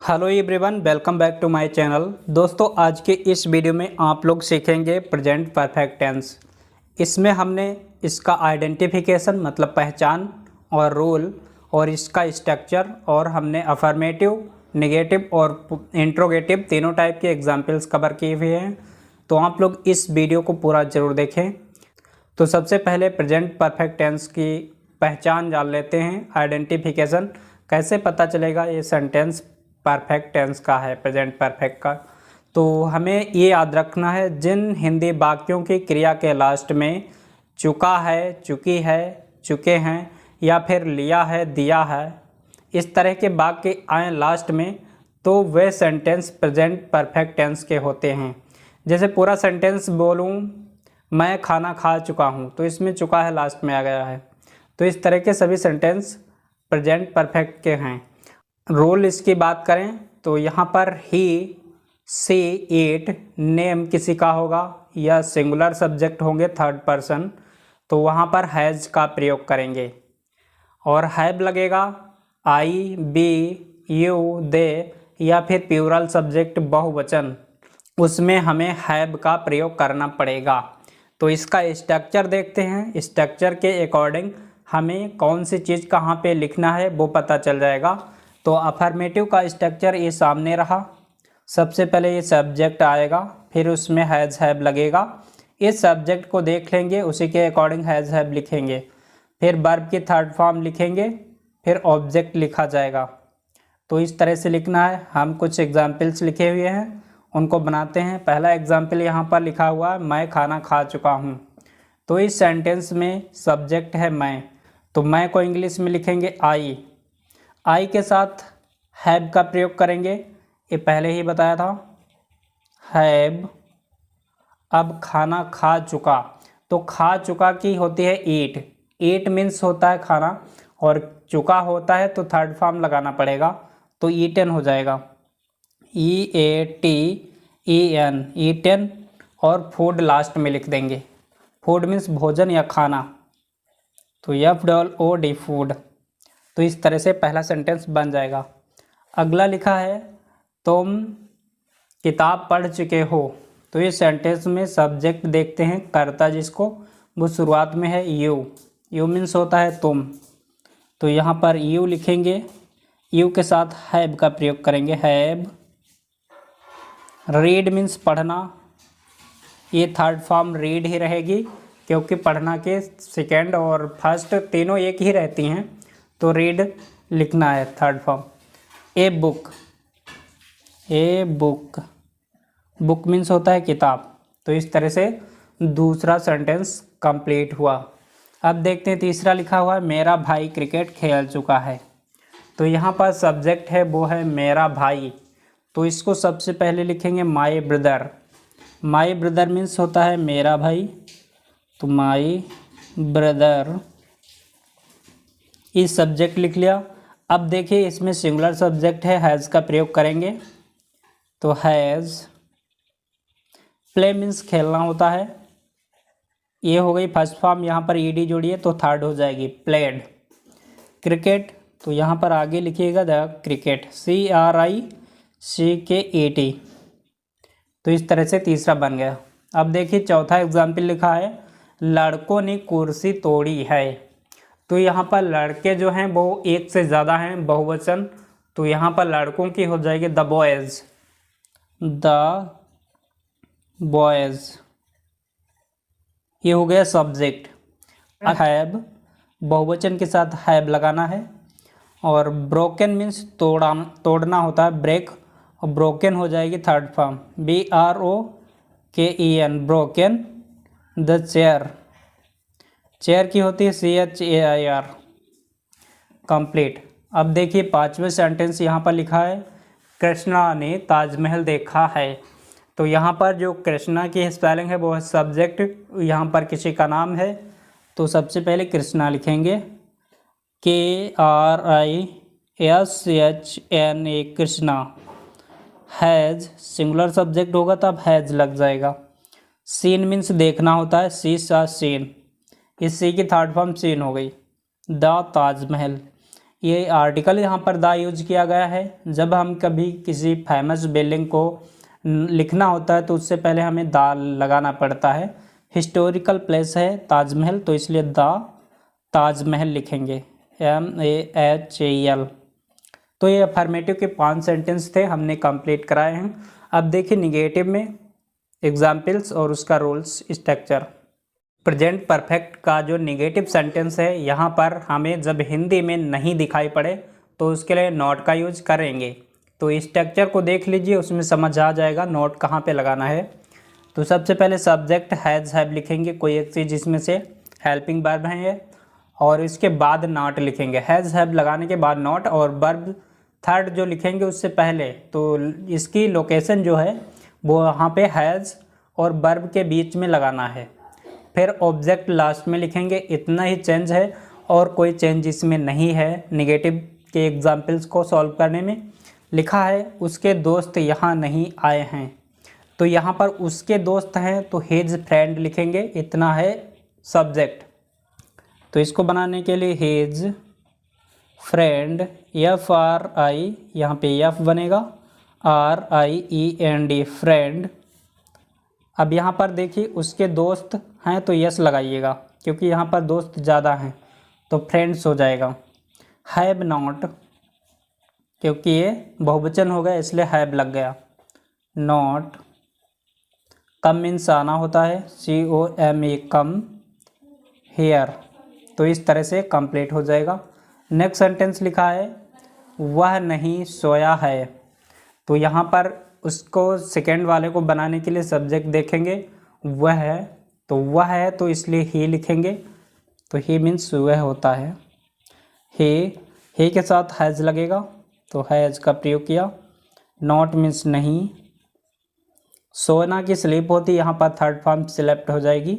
Hello everyone, welcome back to my channel. दोस्तों, आज के इस वीडियो में आप लोग सीखेंगे प्रेजेंट परफेक्ट टेंस। इसमें हमने इसका आइडेंटिफिकेशन मतलब पहचान और रोल और इसका स्ट्रक्चर और हमने अफर्मेटिव, नेगेटिव और इंट्रोगेटिव तीनों टाइप के एग्जाम्पल्स कवर किए हुए हैं। तो आप लोग इस वीडियो को पूरा ज़रूर देखें। तो सबसे पहले प्रेजेंट परफेक्ट टेंस की पहचान जान लेते हैं। आइडेंटिफिकेशन कैसे पता चलेगा ये सेंटेंस परफेक्ट टेंस का है, प्रेजेंट परफेक्ट का। तो हमें ये याद रखना है, जिन हिंदी वाक्यों की क्रिया के लास्ट में चुका है, चुकी है, चुके हैं या फिर लिया है, दिया है, इस तरह के वाक्य आए लास्ट में, तो वे सेंटेंस प्रेजेंट परफेक्ट टेंस के होते हैं। जैसे पूरा सेंटेंस बोलूँ, मैं खाना खा चुका हूँ, तो इसमें चुका है लास्ट में आ गया है। तो इस तरह के सभी सेंटेंस प्रेजेंट परफेक्ट के हैं। रोल इसकी बात करें तो यहाँ पर ही, सी, इट, नेम किसी का होगा या सिंगुलर सब्जेक्ट होंगे थर्ड पर्सन, तो वहाँ पर हैज़ का प्रयोग करेंगे। और हैव लगेगा आई, बी, यू, दे या फिर प्लूरल सब्जेक्ट बहुवचन, उसमें हमें हैव का प्रयोग करना पड़ेगा। तो इसका स्ट्रक्चर देखते हैं। स्ट्रक्चर के अकॉर्डिंग हमें कौन सी चीज़ कहाँ पे लिखना है वो पता चल जाएगा। तो अफर्मेटिव का स्ट्रक्चर ये सामने रहा। सबसे पहले ये सब्जेक्ट आएगा, फिर उसमें हैज़ हैव लगेगा। इस सब्जेक्ट को देख लेंगे, उसी के अकॉर्डिंग हैज़ हैव लिखेंगे। फिर वर्ब की थर्ड फॉर्म लिखेंगे, फिर ऑब्जेक्ट लिखा जाएगा। तो इस तरह से लिखना है। हम कुछ एग्जाम्पल्स लिखे हुए हैं, उनको बनाते हैं। पहला एग्जाम्पल यहाँ पर लिखा हुआ है, मैं खाना खा चुका हूँ। तो इस सेंटेंस में सब्जेक्ट है मैं, तो मैं को इंग्लिश में लिखेंगे आई के साथ हैव का प्रयोग करेंगे, ये पहले ही बताया था, हैव। अब खाना खा चुका, तो खा चुका की होती है ईट मीन्स होता है खाना, और चुका होता है तो थर्ड फॉर्म लगाना पड़ेगा, तो ईटन हो जाएगा, EATEN, ईटन। और फूड लास्ट में लिख देंगे। फूड मीन्स भोजन या खाना, तो FOOD फूड। तो इस तरह से पहला सेंटेंस बन जाएगा। अगला लिखा है, तुम किताब पढ़ चुके हो। तो इस सेंटेंस में सब्जेक्ट देखते हैं, कर्ता जिसको, वो शुरुआत में है यू मीन्स होता है तुम, तो यहाँ पर यू लिखेंगे। यू के साथ हैव का प्रयोग करेंगे, हैव। रीड मीन्स पढ़ना, ये थर्ड फॉर्म रीड ही रहेगी, क्योंकि पढ़ना के सेकेंड और फर्स्ट तीनों एक ही रहती हैं, तो रीड लिखना है third form. A book, book means होता है किताब। तो इस तरह से दूसरा सेंटेंस कंप्लीट हुआ। अब देखते हैं तीसरा लिखा हुआ है, मेरा भाई क्रिकेट खेल चुका है। तो यहाँ पर सब्जेक्ट है वो है मेरा भाई, तो इसको सबसे पहले लिखेंगे my brother. My brother means होता है मेरा भाई, तो माई ब्रदर, इस सब्जेक्ट लिख लिया। अब देखिए इसमें सिंगुलर सब्जेक्ट है, हैज़ का प्रयोग करेंगे, तो हैज़। प्ले मीन्स खेलना होता है, ये हो गई फर्स्ट फॉर्म, यहाँ पर ED जोड़िए तो थर्ड हो जाएगी, प्लेड। क्रिकेट, तो यहाँ पर आगे लिखिएगा द क्रिकेट, CRICKET। तो इस तरह से तीसरा बन गया। अब देखिए चौथा एग्जाम्पल लिखा है, लड़कों ने कुर्सी तोड़ी है। तो यहाँ पर लड़के जो हैं वो एक से ज़्यादा हैं, बहुवचन, तो यहाँ पर लड़कों की हो जाएगी द बॉयज़। ये हो गया सब्जेक्ट। हैव, बहुवचन के साथ हैव लगाना है। और ब्रोकन मीन्स तोड़ना होता है, ब्रेक, और ब्रोकन हो जाएगी third form, BROKEN, broken. The chair की होती है CHAIR, कंप्लीट। अब देखिए पांचवें सेंटेंस यहाँ पर लिखा है, कृष्णा ने ताजमहल देखा है। तो यहाँ पर जो कृष्णा की स्पेलिंग है वो है सब्जेक्ट, यहाँ पर किसी का नाम है, तो सबसे पहले कृष्णा लिखेंगे, KRISHNA, Krishna. Has, singular subject होगा तब हैज़ लग जाएगा। सीन मीन्स देखना होता है, सीन, इस सी की थर्ड फॉर्म सीन हो गई, द ताजमहल। ये आर्टिकल यहाँ पर द यूज किया गया है। जब हम कभी किसी फेमस बिल्डिंग को लिखना होता है तो उससे पहले हमें द लगाना पड़ता है। हिस्टोरिकल प्लेस है ताजमहल, तो इसलिए द ताजमहल लिखेंगे, MAHAL। तो ये अफर्मेटिव के 5 सेंटेंस थे, हमने कंप्लीट कराए हैं। अब देखिए निगेटिव में एग्जाम्पल्स और उसका रूल्स स्ट्रक्चर। प्रेजेंट परफेक्ट का जो निगेटिव सेंटेंस है, यहाँ पर हमें जब हिंदी में नहीं दिखाई पड़े तो उसके लिए नॉट का यूज करेंगे। तो स्ट्रक्चर को देख लीजिए, उसमें समझ आ जाएगा नोट कहाँ पे लगाना है। तो सबसे पहले सब्जेक्ट हैज़ हैव लिखेंगे, कोई एक चीज़ जिसमें से हेल्पिंग वर्ब है, और इसके बाद नॉट लिखेंगे। हैज़ हैव लगाने के बाद नॉट, और वर्ब थर्ड जो लिखेंगे उससे पहले, तो इसकी लोकेशन जो है वो वहाँ पे हैज़ और वर्ब के बीच में लगाना है। फिर ऑब्जेक्ट लास्ट में लिखेंगे। इतना ही चेंज है और कोई चेंज इसमें नहीं है। निगेटिव के एग्जाम्पल्स को सॉल्व करने में लिखा है उसके दोस्त यहाँ नहीं आए हैं, तो यहाँ पर उसके दोस्त हैं तो हिज फ्रेंड लिखेंगे। इतना है सब्जेक्ट। तो इसको बनाने के लिए हिज फ्रेंड, FRI, यहाँ पे F बनेगा, RIEND फ्रेंड। अब यहाँ पर देखिए उसके दोस्त हैं तो यस लगाइएगा, क्योंकि यहाँ पर दोस्त ज़्यादा हैं तो फ्रेंड्स हो जाएगा। हैव नॉट, क्योंकि ये बहुवचन हो गया इसलिए हैव लग गया, नॉट। कम मीन्स आना होता है, COME कम, हेयर। तो इस तरह से कंप्लीट हो जाएगा। नेक्स्ट सेंटेंस लिखा है वह नहीं सोया है, तो यहाँ पर उसको सेकेंड वाले को बनाने के लिए सब्जेक्ट देखेंगे, वह है, तो वह है तो इसलिए ही लिखेंगे। तो ही मीन्स वह होता है। ही के साथ हैज़ लगेगा तो हैज़ का प्रयोग किया। नॉट मीन्स नहीं। सोना की स्लीप होती, यहाँ पर थर्ड फॉर्म सिलेप्ट हो जाएगी,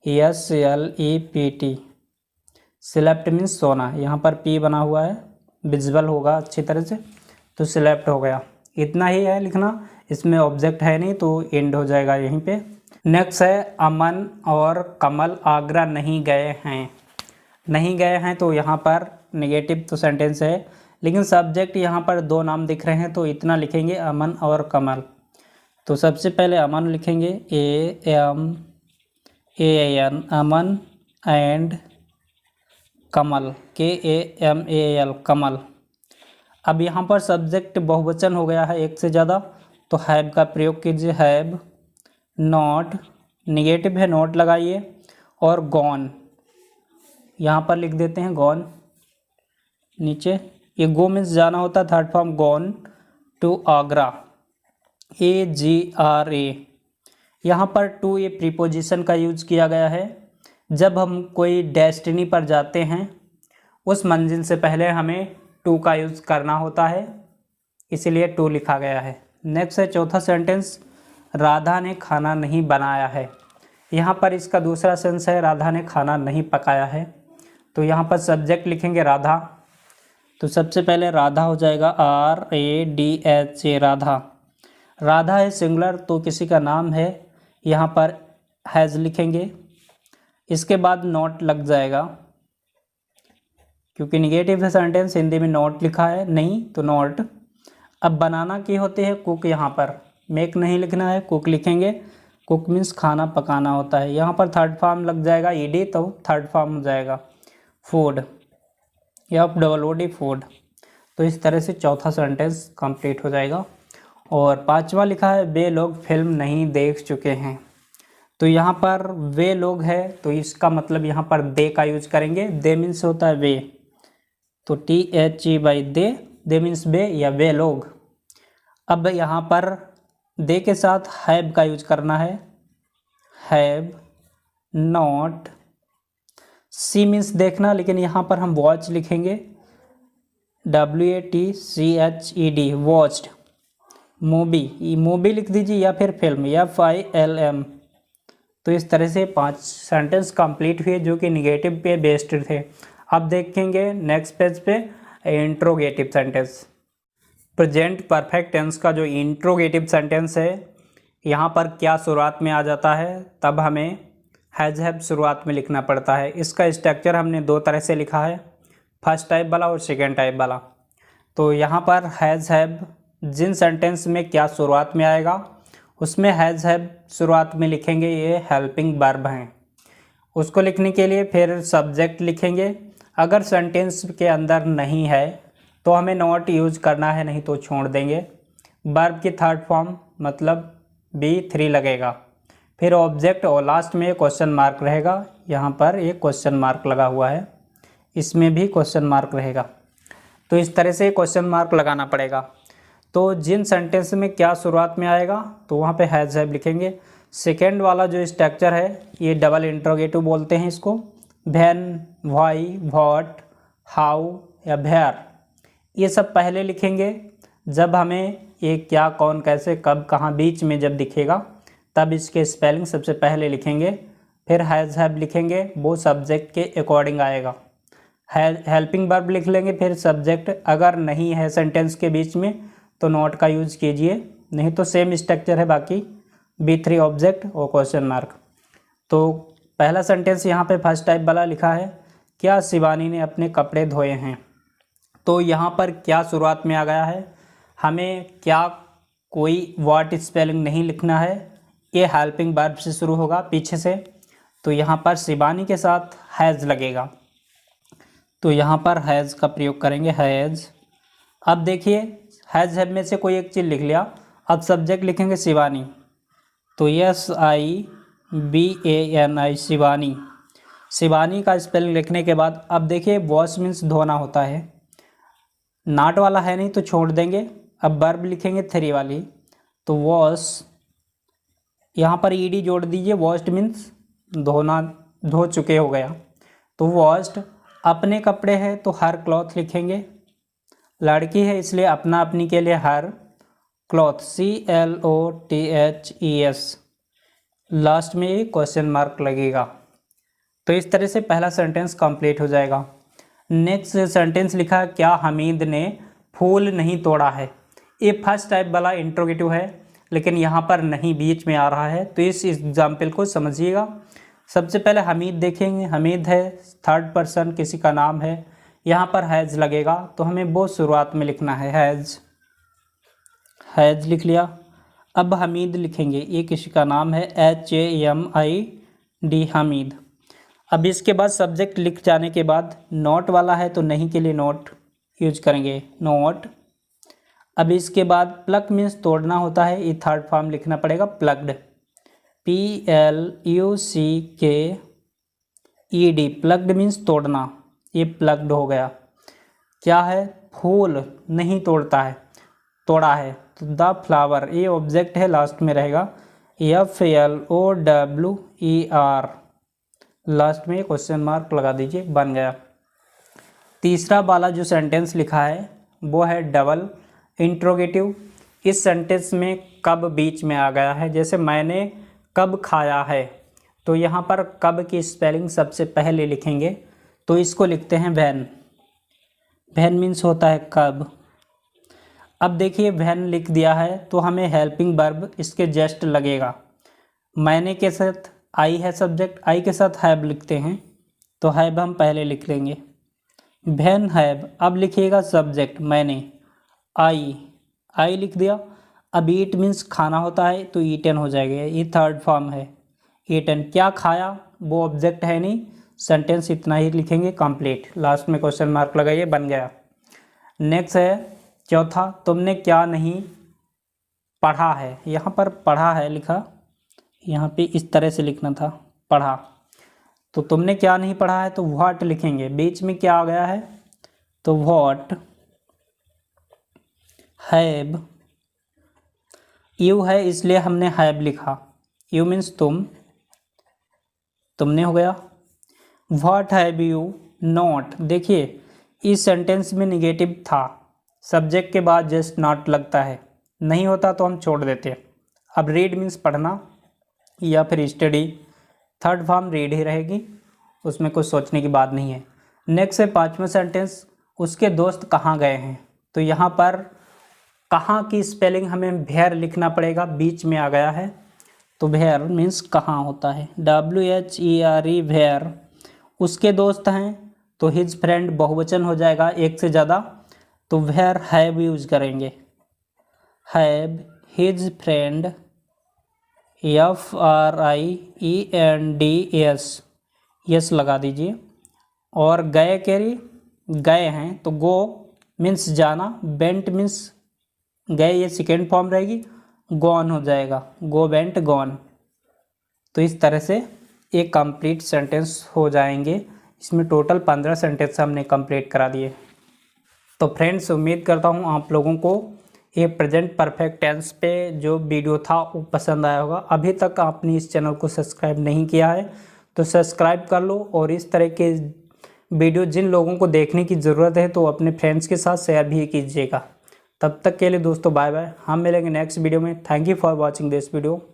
SLEPT। सिलेप्ट मीन्स सोना, यहाँ पर P बना हुआ है, विजिबल होगा अच्छी तरह से, तो सिलेप्ट हो गया। इतना ही है लिखना, इसमें ऑब्जेक्ट है नहीं तो एंड हो जाएगा यहीं पे। नेक्स्ट है अमन और कमल आगरा नहीं गए हैं। नहीं गए हैं तो यहाँ पर नेगेटिव तो सेंटेंस है, लेकिन सब्जेक्ट यहाँ पर 2 नाम दिख रहे हैं तो इतना लिखेंगे अमन और कमल। तो सबसे पहले अमन लिखेंगे, AMAN, Aman, and Kamal, KAMAL, कमल। अब यहाँ पर सब्जेक्ट बहुवचन हो गया है एक से ज़्यादा, तो हैव का प्रयोग कीजिए, हैव। नॉट, निगेटिव है नॉट लगाइए, और गॉन यहाँ पर लिख देते हैं, गॉन नीचे। ये गो मीन्स जाना होता है, third form gone to Agra, AGRA। यहाँ पर टू ये प्रीपोजिशन का यूज किया गया है। जब हम कोई डेस्टिनी पर जाते हैं उस मंजिल से पहले हमें टू का यूज़ करना होता है, इसीलिए टू लिखा गया है। नेक्स्ट है चौथा सेंटेंस, राधा ने खाना नहीं बनाया है। यहाँ पर इसका दूसरा सेंस है राधा ने खाना नहीं पकाया है, तो यहाँ पर सब्जेक्ट लिखेंगे राधा। तो सबसे पहले राधा हो जाएगा, RADHA, राधा। राधा है सिंगुलर तो किसी का नाम है, यहाँ पर हैज़ लिखेंगे। इसके बाद नॉट लग जाएगा, क्योंकि निगेटिव है सेंटेंस, हिंदी में नॉट लिखा है नहीं तो नॉट। अब बनाना की होती है कुक, यहाँ पर मेक नहीं लिखना है, कुक लिखेंगे। कुक मीन्स खाना पकाना होता है। यहाँ पर थर्ड फॉर्म लग जाएगा ED, तो थर्ड फॉर्म हो जाएगा फूड, FOOD, फूड। तो इस तरह से चौथा सेंटेंस कंप्लीट हो जाएगा। और पांचवा लिखा है वे लोग फिल्म नहीं देख चुके हैं। तो यहाँ पर वे लोग है तो इसका मतलब यहाँ पर दे का यूज करेंगे। दे मीन्स होता है वे, तो THE दे मीन्स वे या वे लोग। अब यहाँ पर दे के साथ हैव का यूज करना है, हैव। नॉट, सी मीन्स देखना, लेकिन यहाँ पर हम वॉच लिखेंगे, WATCHED, वॉच्ड। मूवी, मूवी लिख दीजिए या फिर फिल्म, FILM। तो इस तरह से 5 सेंटेंस कंप्लीट हुए जो कि निगेटिव पे बेस्ड थे। अब देखेंगे नेक्स्ट पेज पे interrogative sentence. Present perfect tense का जो इंट्रोगेटिव सेंटेंस है, यहाँ पर क्या शुरुआत में आ जाता है, तब हमें हैज़ हैव शुरुआत में लिखना पड़ता है। इसका स्ट्रक्चर हमने 2 तरह से लिखा है। फर्स्ट टाइप वाला और सेकेंड टाइप वाला। तो यहाँ पर हैज़ हैव जिन सेंटेंस में क्या शुरुआत में आएगा उसमें हैज़ हैव शुरुआत में लिखेंगे, ये हेल्पिंग वर्ब हैं। उसको लिखने के लिए फिर सब्जेक्ट लिखेंगे। अगर सेंटेंस के अंदर नहीं है तो हमें नॉट यूज़ करना है, नहीं तो छोड़ देंगे। वर्ब की थर्ड फॉर्म मतलब B3 लगेगा। फिर ऑब्जेक्ट और लास्ट में क्वेश्चन मार्क रहेगा। यहाँ पर एक क्वेश्चन मार्क लगा हुआ है, इसमें भी क्वेश्चन मार्क रहेगा। तो इस तरह से क्वेश्चन मार्क लगाना पड़ेगा। तो जिन सेंटेंस में क्या शुरुआत में आएगा तो वहाँ पे हैज़ हैव लिखेंगे। सेकेंड वाला जो स्ट्रक्चर है ये डबल इंट्रोगेटिव बोलते हैं इसको। व्हेन, व्हाई, व्हाट, हाउ या वेयर, ये सब पहले लिखेंगे। जब हमें ये क्या, कौन, कैसे, कब, कहाँ, बीच में जब दिखेगा तब इसके स्पेलिंग सबसे पहले लिखेंगे। फिर हैज़ हैव लिखेंगे, वो सब्जेक्ट के अकॉर्डिंग आएगा। हेल्पिंग वर्ब लिख लेंगे, फिर सब्जेक्ट। अगर नहीं है सेंटेंस के बीच में तो नॉट का यूज़ कीजिए, नहीं तो सेम स्ट्रक्चर है बाकी। B3 ऑब्जेक्ट और क्वेश्चन मार्क। तो पहला सेंटेंस यहाँ पे फर्स्ट टाइप वाला लिखा है, क्या शिवानी ने अपने कपड़े धोए हैं। तो यहाँ पर क्या शुरुआत में आ गया है, हमें क्या कोई वर्ड स्पेलिंग नहीं लिखना है, ये हेल्पिंग वर्ब से शुरू होगा पीछे से। तो यहाँ पर शिवानी के साथ हैज़ लगेगा, तो यहाँ पर हैज़ का प्रयोग करेंगे, हैज़। अब देखिए हैज़ हैव में से कोई एक चीज़ लिख लिया, अब सब्जेक्ट लिखेंगे शिवानी। तो SIVANI शिवानी। शिवानी का स्पेलिंग लिखने के बाद अब देखिए वॉश मीन्स धोना होता है, नाट वाला है नहीं तो छोड़ देंगे। अब वर्ब लिखेंगे 3 वाली, तो वॉश, यहाँ पर ED जोड़ दीजिए। वॉश्ड मीन्स धोना, धो चुके हो गया। तो वॉश्ड, अपने कपड़े हैं तो हर क्लॉथ लिखेंगे। लड़की है इसलिए अपना अपनी के लिए हर। क्लॉथ CLOTHES, लास्ट में ये क्वेश्चन मार्क लगेगा। तो इस तरह से पहला सेंटेंस कंप्लीट हो जाएगा। नेक्स्ट सेंटेंस लिखा, क्या हमीद ने फूल नहीं तोड़ा है। ये फर्स्ट टाइप वाला इंट्रोगेटिव है, लेकिन यहाँ पर नहीं, बीच में आ रहा है। तो इस एग्जाम्पल को समझिएगा। सबसे पहले हमीद देखेंगे, हमीद है थर्ड पर्सन, किसी का नाम है, यहाँ पर हैज़ लगेगा। तो हमें वो शुरुआत में लिखना है, हैज़ लिख लिया। अब हमीद लिखेंगे, ये किसी का नाम है, HAMID, हमीद। अब इसके बाद सब्जेक्ट लिख जाने के बाद नॉट वाला है तो नहीं के लिए नॉट यूज करेंगे, नॉट। अब इसके बाद प्लग मीन्स तोड़ना होता है, ये थर्ड फॉर्म लिखना पड़ेगा, प्लग्ड, PLUCKED, प्लग्ड मीन्स तोड़ना, ये प्लग्ड हो गया। क्या है, फूल नहीं तोड़ता है, तोड़ा है। तो द फ्लावर, ये ऑब्जेक्ट है, लास्ट में रहेगा, FLOWER, लास्ट में क्वेश्चन मार्क लगा दीजिए, बन गया। तीसरा वाला जो सेंटेंस लिखा है वो है डबल इंट्रोगेटिव। इस सेंटेंस में कब बीच में आ गया है, जैसे मैंने कब खाया है, तो यहाँ पर कब की स्पेलिंग सबसे पहले लिखेंगे। तो इसको लिखते हैं व्हेन। व्हेन मीन्स होता है कब। अब देखिए व्हेन लिख दिया है तो हमें हेल्पिंग वर्ब इसके जस्ट लगेगा। मैंने के साथ आई है सब्जेक्ट, आई के साथ हैव लिखते हैं, तो हैव हम पहले लिख लेंगे, व्हेन हैव। अब लिखिएगा सब्जेक्ट मैंने, आई लिख दिया। अब ईट मीन्स खाना होता है तो ईटन हो जाएगा, ये थर्ड फॉर्म है, ईटन। क्या खाया, वो ऑब्जेक्ट है नहीं, सेंटेंस इतना ही लिखेंगे, कंप्लीट। लास्ट में क्वेश्चन मार्क लगाइए, बन गया। नेक्स्ट है चौथा, तुमने क्या नहीं पढ़ा है। यहाँ पर पढ़ा है लिखा, यहाँ पे इस तरह से लिखना था, पढ़ा। तो तुमने क्या नहीं पढ़ा है तो व्हाट लिखेंगे। बीच में क्या आ गया है तो व्हाट हैव, यू है इसलिए हमने हैव लिखा, यू मीन्स तुम, तुमने हो गया। व्हाट हैव यू नॉट, देखिए इस सेंटेंस में निगेटिव था, सब्जेक्ट के बाद जस्ट नॉट लगता है, नहीं होता तो हम छोड़ देते हैं। अब रीड मीन्स पढ़ना या फिर स्टडी, थर्ड फॉर्म रीड ही रहेगी, उसमें कुछ सोचने की बात नहीं है। नेक्स्ट है पांचवा सेंटेंस, उसके दोस्त कहाँ गए हैं। तो यहाँ पर कहाँ की स्पेलिंग हमें वेयर लिखना पड़ेगा, बीच में आ गया है, तो वेयर मीन्स कहाँ होता है, WHERE वेयर। उसके दोस्त हैं तो हिज फ्रेंड बहुवचन हो जाएगा एक से ज़्यादा, तो वेयर हैव यूज करेंगे। Have his friend, FRIENDS, yes लगा दीजिए। और गए केरी, गए हैं तो गो मीन्स जाना, बेंट मीन्स गए, ये सेकेंड फॉर्म रहेगी, गॉन हो जाएगा, गो बेंट गॉन। तो इस तरह से एक कंप्लीट सेंटेंस हो जाएंगे। इसमें टोटल 15 सेंटेंस हमने कंप्लीट करा दिए। तो फ्रेंड्स, उम्मीद करता हूँ आप लोगों को ये प्रेजेंट परफेक्ट टेंस पे जो वीडियो था वो पसंद आया होगा। अभी तक आपने इस चैनल को सब्सक्राइब नहीं किया है तो सब्सक्राइब कर लो, और इस तरह के वीडियो जिन लोगों को देखने की ज़रूरत है तो अपने फ्रेंड्स के साथ शेयर भी कीजिएगा। तब तक के लिए दोस्तों बाय बाय, हम मिलेंगे नेक्स्ट वीडियो में। Thank you for watching this video.